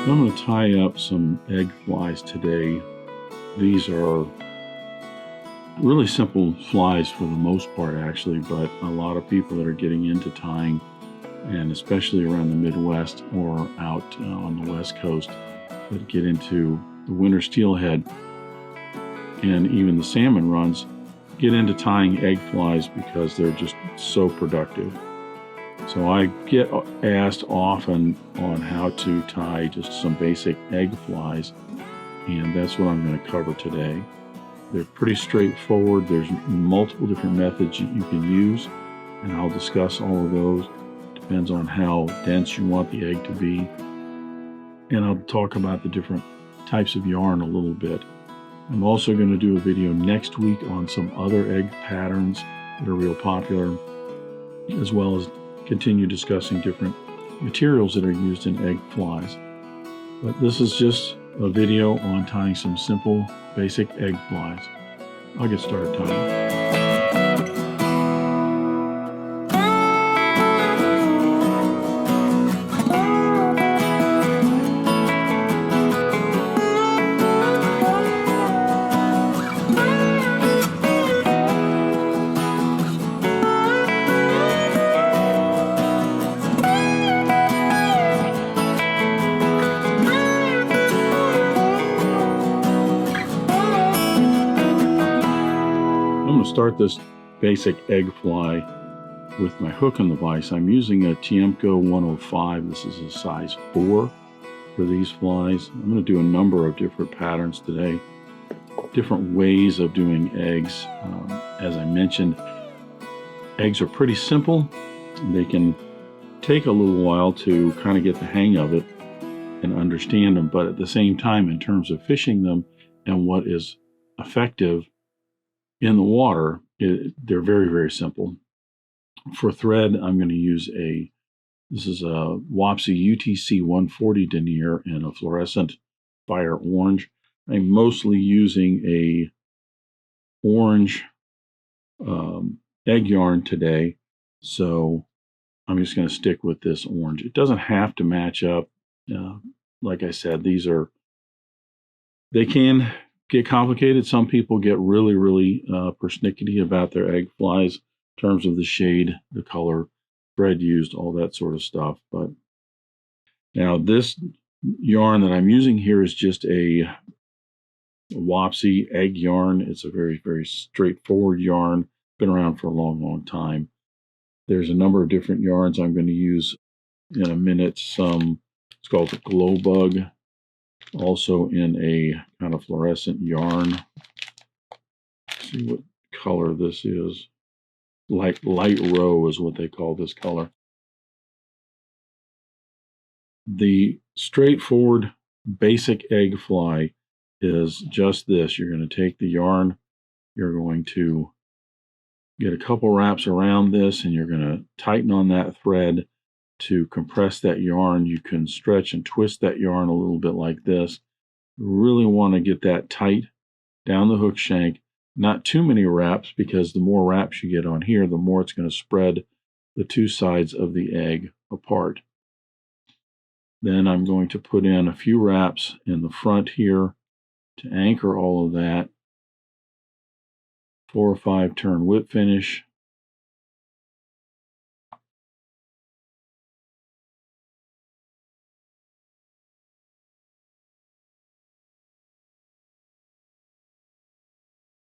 I'm going to tie up some egg flies today. These are really simple flies for the most part, actually, but a lot of people that are getting into tying, and especially around the Midwest or out on the West Coast, that get into the winter steelhead and even the salmon runs, get into tying egg flies because they're just so productive. So I get asked often on how to tie just some basic egg flies, and that's what I'm going to cover today. They're pretty straightforward. There's multiple different methods you can use, and I'll discuss all of those. Depends on how dense you want the egg to be. And I'll talk about the different types of yarn a little bit. I'm also going to do a video next week on some other egg patterns that are real popular, as well as continue discussing different materials that are used in egg flies. But this is just a video on tying some simple basic egg flies. I'll get started tying. Start this basic egg fly with my hook on the vise. I'm using a Tiemco 105. This is a size 4 for these flies. I'm going to do a number of different patterns today, different ways of doing eggs. As I mentioned, eggs are pretty simple. They can take a little while to kind of get the hang of it and understand them, but at the same time, in terms of fishing them and what is effective in the water, they're very, very simple. For thread, I'm going to use this is a Wapsi UTC 140 denier in a fluorescent fire orange. I'm mostly using a orange egg yarn today, so I'm just going to stick with this orange. It doesn't have to match up. Like I said, they can get complicated. Some people get really, really persnickety about their egg flies in terms of the shade, the color, thread used, all that sort of stuff. But now this yarn that I'm using here is just a Wapsi egg yarn. It's a very, very straightforward yarn. Been around for a long, long time. There's a number of different yarns I'm going to use in a minute. It's called the Glow Bug. Also in a kind of fluorescent yarn. Let's see what color this is. Light roe is what they call this color. The straightforward basic egg fly is just this. You're going to take the yarn, you're going to get a couple wraps around this, and you're going to tighten on that thread to compress that yarn. You can stretch and twist that yarn a little bit like this. You really want to get that tight down the hook shank. Not too many wraps, because the more wraps you get on here, the more it's going to spread the two sides of the egg apart. Then I'm going to put in a few wraps in the front here to anchor all of that. 4 or 5 turn whip finish.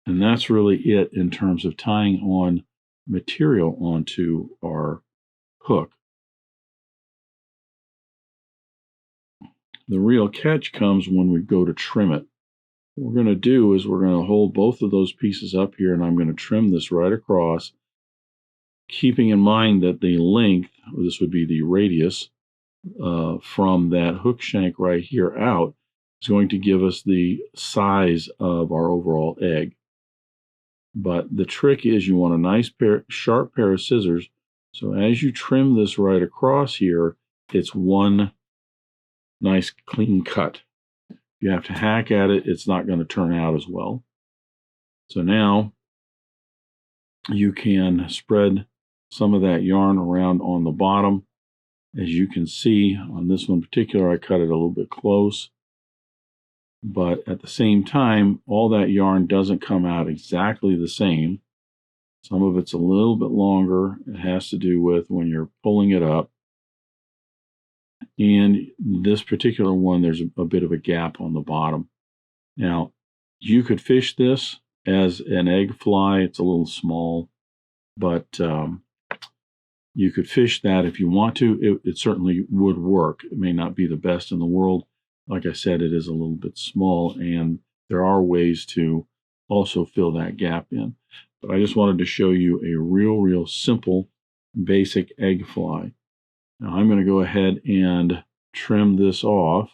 And that's really it in terms of tying on material onto our hook. The real catch comes when we go to trim it. What we're going to do is we're going to hold both of those pieces up here, and I'm going to trim this right across, keeping in mind that the length, this would be the radius, from that hook shank right here out, is going to give us the size of our overall egg. But the trick is you want a nice sharp pair of scissors. So as you trim this right across here, it's one nice clean cut. If you have to hack at it, it's not going to turn out as well. So now you can spread some of that yarn around on the bottom As you can see on this one in particular, I cut it a little bit close, but at the same time, all that yarn doesn't come out exactly the same. Some of it's a little bit longer. It has to do with when you're pulling it up. And this particular one, there's a bit of a gap on the bottom. Now, you could fish this as an egg fly. It's a little small, but you could fish that if you want to. It certainly would work. It may not be the best in the world. Like I said, it is a little bit small, and there are ways to also fill that gap in. But I just wanted to show you a real simple, basic egg fly. Now I'm going to go ahead and trim this off.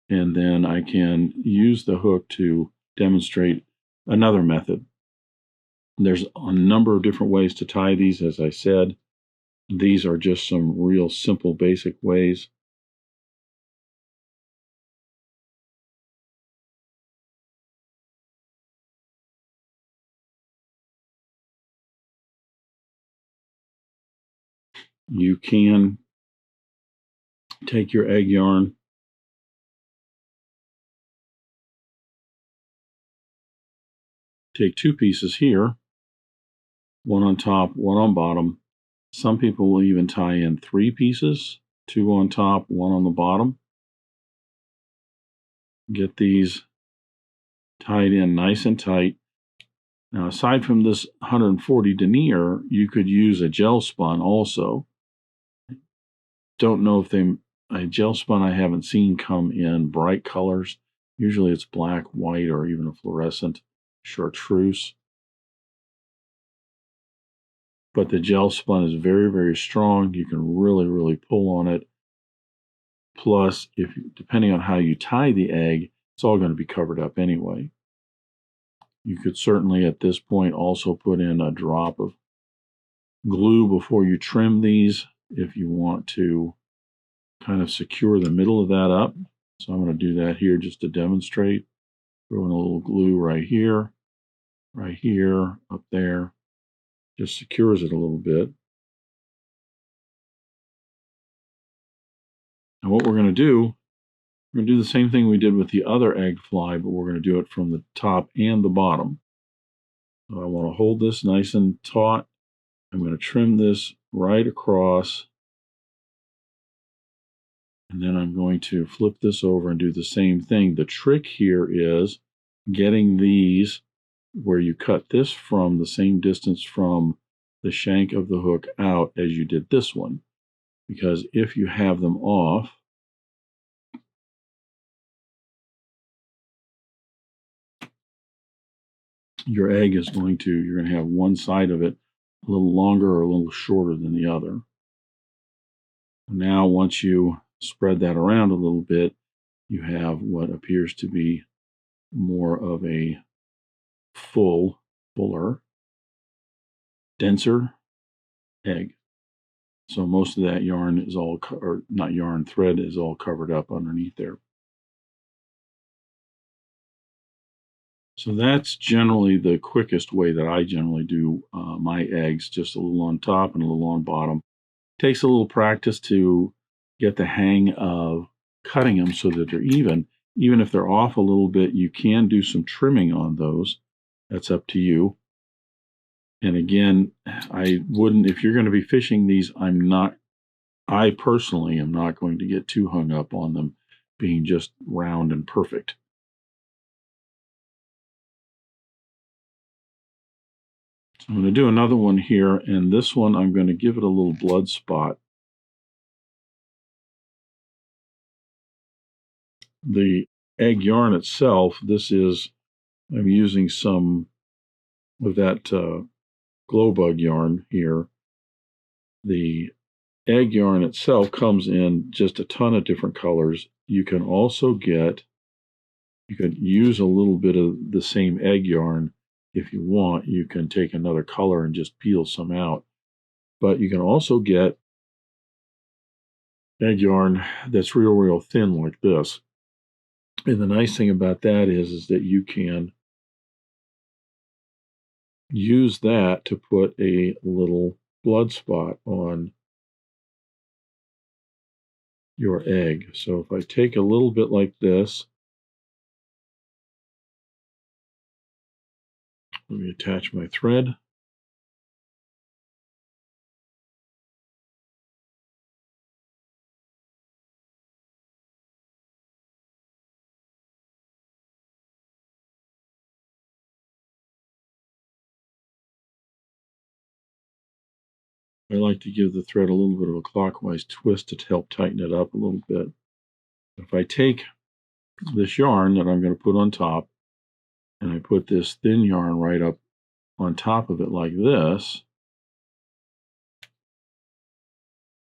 And then I can use the hook to demonstrate another method. There's a number of different ways to tie these, as I said. These are just some real simple, basic ways. You can take your egg yarn, take two pieces here, one on top, one on bottom. Some people will even tie in three pieces, two on top, one on the bottom. Get these tied in nice and tight. Now, aside from this 140 denier, you could use a gel spun also. Don't know if a gel spun I haven't seen come in bright colors. Usually it's black, white, or even a fluorescent chartreuse. But the gel spun is very strong. You can really pull on it. Plus, depending on how you tie the egg, it's all going to be covered up anyway. You could certainly at this point also put in a drop of glue before you trim these if you want to kind of secure the middle of that up. So I'm going to do that here just to demonstrate. Throw in a little glue right here, up there. Just secures it a little bit. And what we're going to do the same thing we did with the other egg fly, but we're going to do it from the top and the bottom. So I want to hold this nice and taut. I'm going to trim this right across. And then I'm going to flip this over and do the same thing. The trick here is getting these where you cut this from the same distance from the shank of the hook out as you did this one. Because if you have them off, your egg is you're going to have one side of it a little longer or a little shorter than the other. Now, once you spread that around a little bit, you have what appears to be more of a fuller, denser egg. So most of that yarn is all, or not yarn, thread is all covered up underneath there. So that's generally the quickest way that I generally do my eggs, just a little on top and a little on bottom. Takes a little practice to get the hang of cutting them so that they're even. Even if they're off a little bit, you can do some trimming on those. That's up to you. And again, I wouldn't, if you're going to be fishing these, I personally am not going to get too hung up on them being just round and perfect. So I'm going to do another one here, and this one I'm going to give it a little blood spot. The egg yarn itself, I'm using some of that glow bug yarn here. The egg yarn itself comes in just a ton of different colors. You can also you could use a little bit of the same egg yarn if you want. You can take another color and just peel some out. But you can also get egg yarn that's real thin like this. And the nice thing about that is that you can use that to put a little blood spot on your egg. So if I take a little bit like this, let me attach my thread. I like to give the thread a little bit of a clockwise twist to help tighten it up a little bit. If I take this yarn that I'm going to put on top, and I put this thin yarn right up on top of it like this,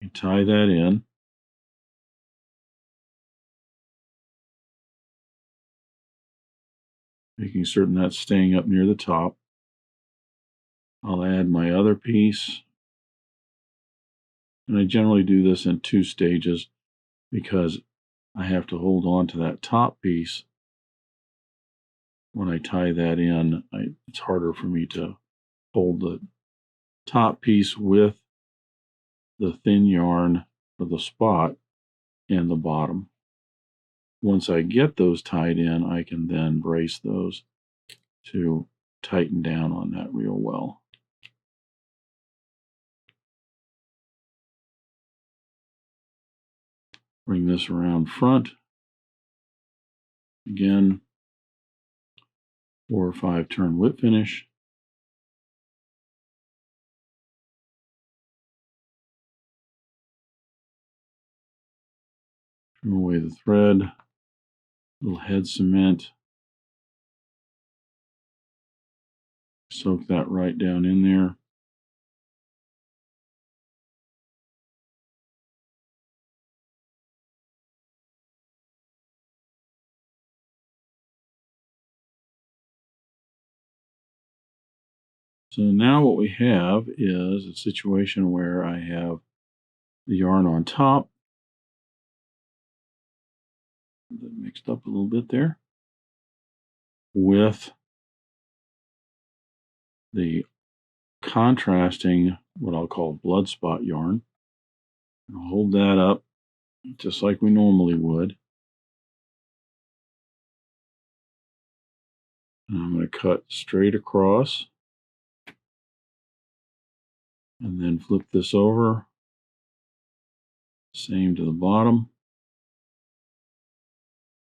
you tie that in. Making certain that's staying up near the top. I'll add my other piece. And I generally do this in 2 stages because I have to hold on to that top piece. When I tie that in, it's harder for me to hold the top piece with the thin yarn for the spot and the bottom. Once I get those tied in, I can then brace those to tighten down on that real well. Bring this around front. Again, 4 or 5 turn whip finish. Trim away the thread. Little head cement. Soak that right down in there. So now what we have is a situation where I have the yarn on top. That mixed up a little bit there. With the contrasting, what I'll call blood spot yarn. I'll hold that up just like we normally would. And I'm going to cut straight across. And then flip this over. Same to the bottom.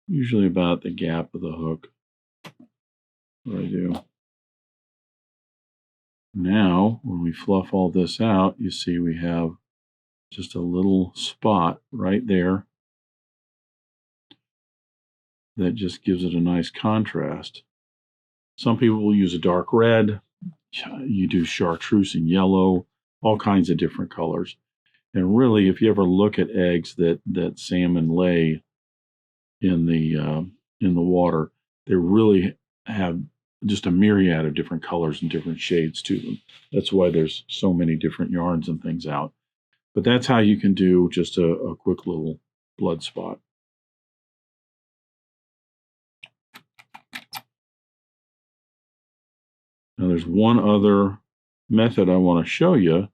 Usually about the gap of the hook. What I do. Now, when we fluff all this out, you see we have just a little spot right there that just gives it a nice contrast. Some people will use a dark red. You do chartreuse and yellow, all kinds of different colors. And really, if you ever look at eggs that salmon lay in the water, they really have just a myriad of different colors and different shades to them. That's why there's so many different yarns and things out. But that's how you can do just a quick little blood spot. Now there's one other method I want to show you.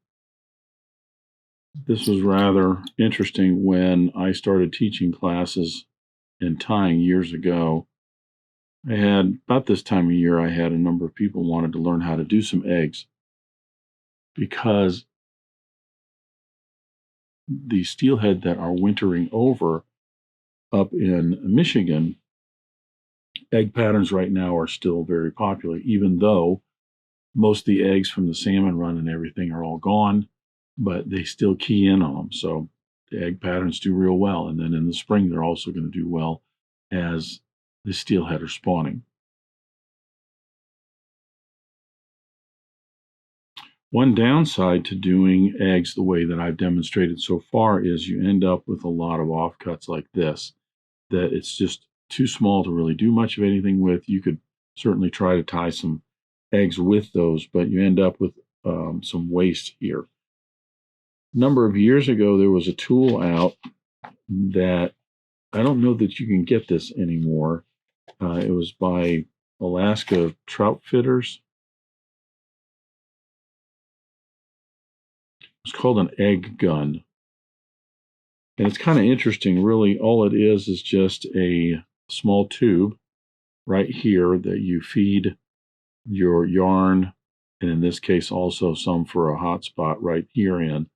This was rather interesting when I started teaching classes in tying years ago. I had, about this time of year, I had a number of people wanted to learn how to do some eggs because the steelhead that are wintering over up in Michigan, egg patterns right now are still very popular, even though most of the eggs from the salmon run and everything are all gone, but they still key in on them. So the egg patterns do real well. And then in the spring, they're also going to do well as the steelhead are spawning. One downside to doing eggs the way that I've demonstrated so far is you end up with a lot of offcuts like this, that it's just too small to really do much of anything with. You could certainly try to tie some eggs with those, but you end up with some waste here. A number of years ago, there was a tool out that I don't know that you can get this anymore. It was by Alaska Trout Fitters. It's called an egg gun. And it's kind of interesting, really. All it is just a small tube right here that you feed your yarn, and in this case also some for a hot spot right here in.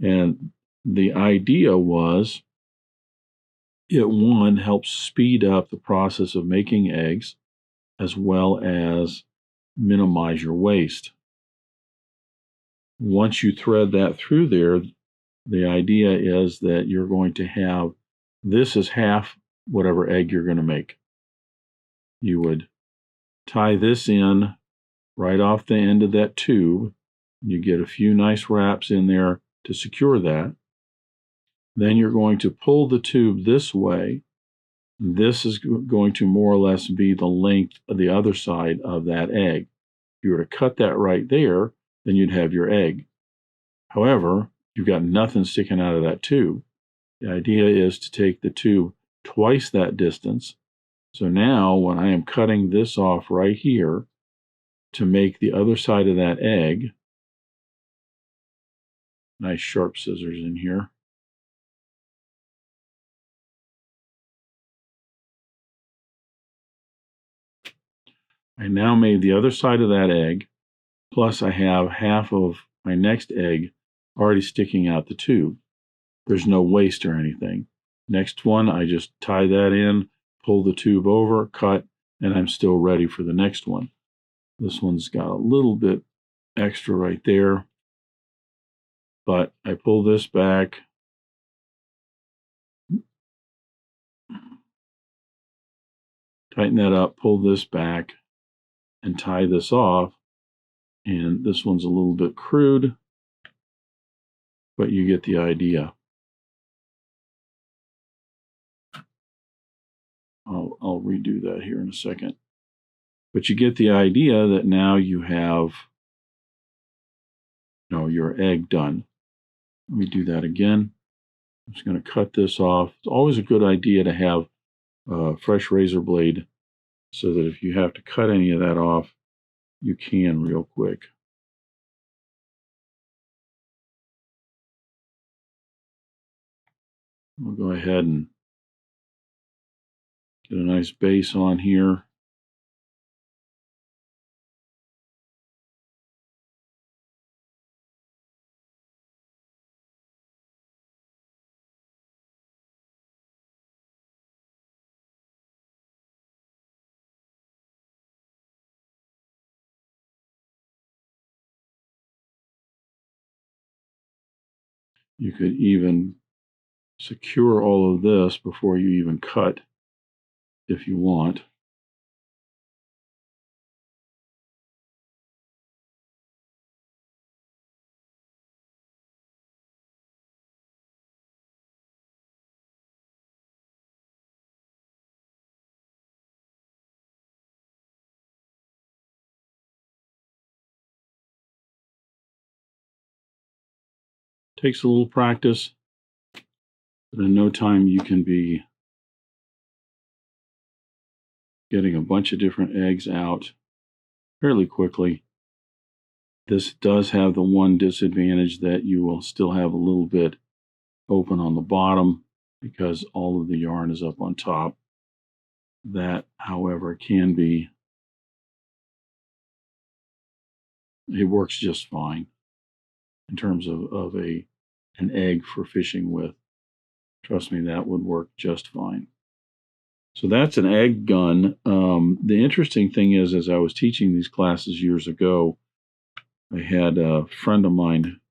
And the idea was it, one, helps speed up the process of making eggs as well as minimize your waste. Once you thread that through there, the idea is that you're going to have, this is half whatever egg you're going to make. You would tie this in right off the end of that tube. You get a few nice wraps in there to secure that. Then you're going to pull the tube this way. This is going to more or less be the length of the other side of that egg. If you were to cut that right there, then you'd have your egg. However, you've got nothing sticking out of that tube. The idea is to take the tube twice that distance. So now when I am cutting this off right here to make the other side of that egg, nice sharp scissors in here. I now made the other side of that egg, plus I have half of my next egg already sticking out the tube. There's no waste or anything. Next one, I just tie that in, pull the tube over, cut, and I'm still ready for the next one. This one's got a little bit extra right there, but I pull this back, tighten that up, pull this back, and tie this off. And this one's a little bit crude, but you get the idea. I'll redo that here in a second. But you get the idea that now you have, your egg done. Let me do that again. I'm just going to cut this off. It's always a good idea to have a fresh razor blade so that if you have to cut any of that off, you can real quick. We'll go ahead and get a nice base on here. You could even secure all of this before you even cut if you want. Takes a little practice, but in no time you can be getting a bunch of different eggs out fairly quickly. This does have the one disadvantage that you will still have a little bit open on the bottom because all of the yarn is up on top. That, however, it works just fine in terms of an egg for fishing with. Trust me, that would work just fine. So that's an egg gun. The interesting thing is, as I was teaching these classes years ago, I had a friend of mine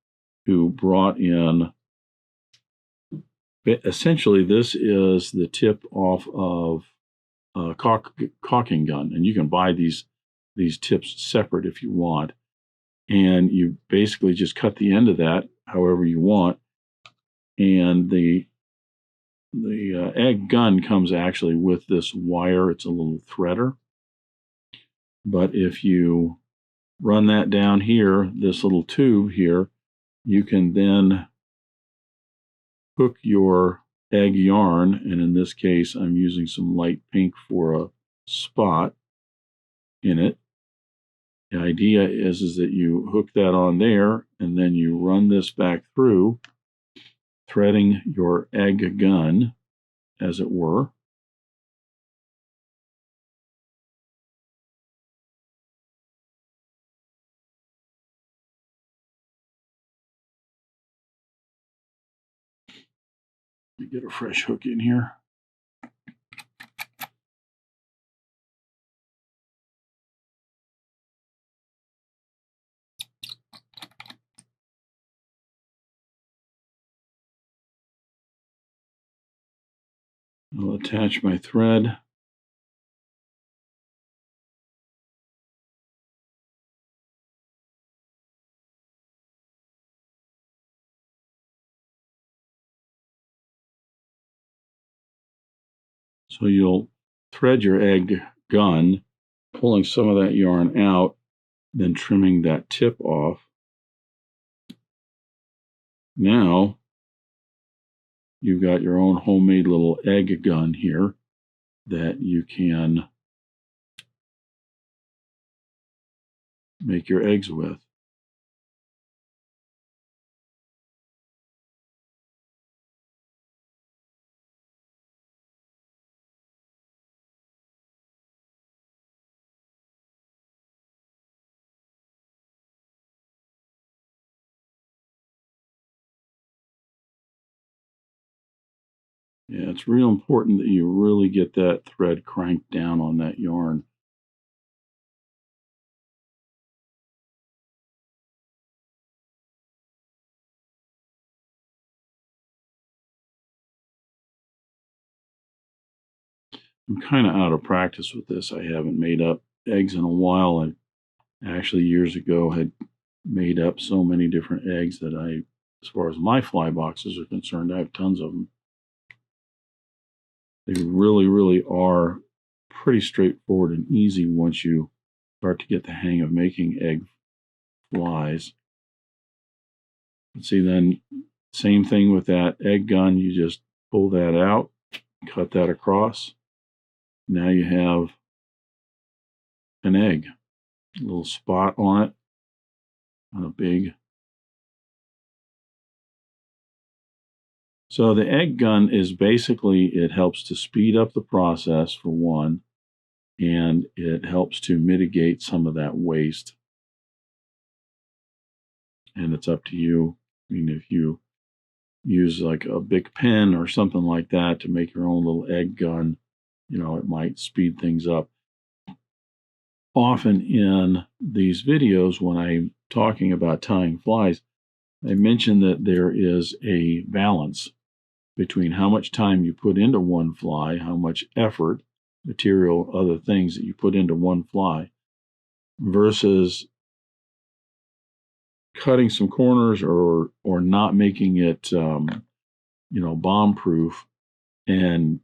who brought in, essentially this is the tip off of a caulking gun, and you can buy these tips separate if you want, and you basically just cut the end of that however you want, and the egg gun comes actually with this wire. It's a little threader, but if you run that down here, this little tube here, you can then hook your egg yarn, and in this case I'm using some light pink for a spot in it, The idea is that you hook that on there, and then you run this back through, threading your egg gun, as it were. Let me get a fresh hook in here. I'll attach my thread. So you'll thread your egg gun, pulling some of that yarn out, then trimming that tip off. Now you've got your own homemade little egg gun here that you can make your eggs with. Yeah, it's real important that you really get that thread cranked down on that yarn. I'm kind of out of practice with this. I haven't made up eggs in a while. I actually years ago had made up so many different eggs that as far as my fly boxes are concerned, I have tons of them. They really, really are pretty straightforward and easy once you start to get the hang of making egg flies. Let's see, then same thing with that egg gun. You just pull that out, cut that across. Now you have an egg, a little spot on it, on a big. So the egg gun is basically, it helps to speed up the process for one, and it helps to mitigate some of that waste. And it's up to you. I mean, if you use like a big pen or something like that to make your own little egg gun, it might speed things up. Often in these videos, when I'm talking about tying flies, I mention that there is a balance between how much time you put into one fly, how much effort, material, other things that you put into one fly, versus cutting some corners or not making it bomb proof, and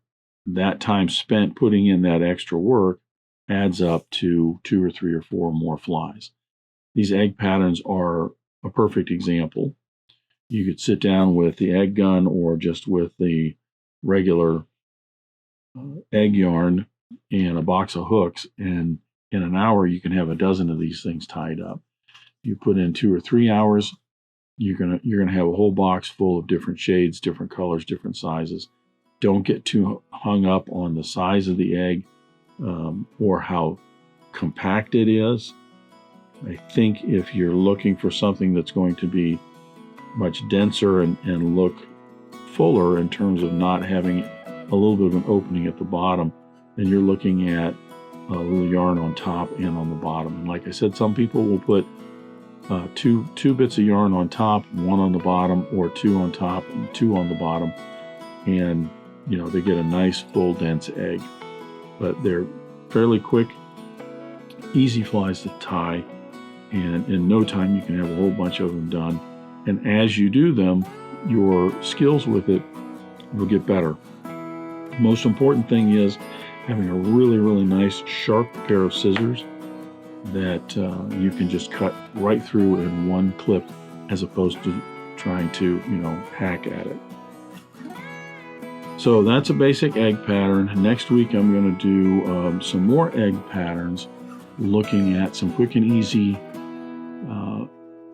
that time spent putting in that extra work adds up to 2 or 3 or 4 more flies. These egg patterns are a perfect example. You could sit down with the egg gun or just with the regular egg yarn and a box of hooks, and in an hour you can have a dozen of these things tied up. You put in 2 or 3 hours, you're gonna have a whole box full of different shades, different colors, different sizes. Don't get too hung up on the size of the egg or how compact it is. I think if you're looking for something that's going to be much denser and look fuller in terms of not having a little bit of an opening at the bottom, then you're looking at a little yarn on top and on the bottom. And like I said, some people will put two bits of yarn on top, one on the bottom, or 2 on top and 2 on the bottom, and they get a nice full dense egg. But they're fairly quick, easy flies to tie, and in no time you can have a whole bunch of them done. And as you do them, your skills with it will get better. The most important thing is having a really, really nice sharp pair of scissors that you can just cut right through in one clip, as opposed to trying to hack at it. So that's a basic egg pattern. Next week I'm going to do some more egg patterns, looking at some quick and easy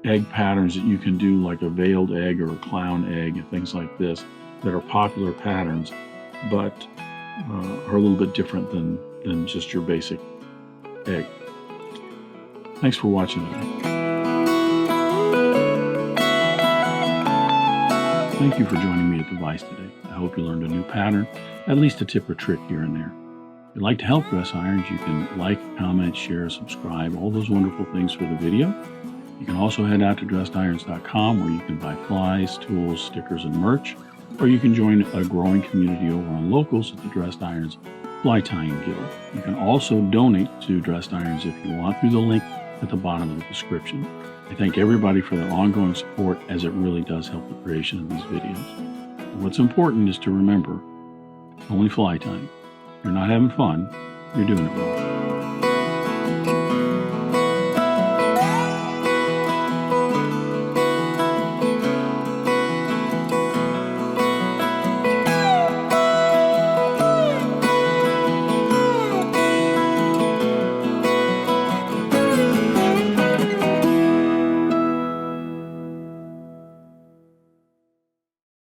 egg patterns that you can do, like a veiled egg or a clown egg and things like this, that are popular patterns, but are a little bit different than just your basic egg. Thanks for watching today. Thank you for joining me at the Vice today. I hope you learned a new pattern, at least a tip or trick here and there. If you'd like to help Dress Irons, you can like, comment, share, subscribe, all those wonderful things for the video. You can also head out to dressedirons.com where you can buy flies, tools, stickers, and merch, or you can join a growing community over on Locals at the Dressed Irons Fly Tying Guild. You can also donate to Dressed Irons if you want through the link at the bottom of the description. I thank everybody for their ongoing support, as it really does help the creation of these videos. And what's important is to remember, only fly tying. You're not having fun, you're doing it wrong.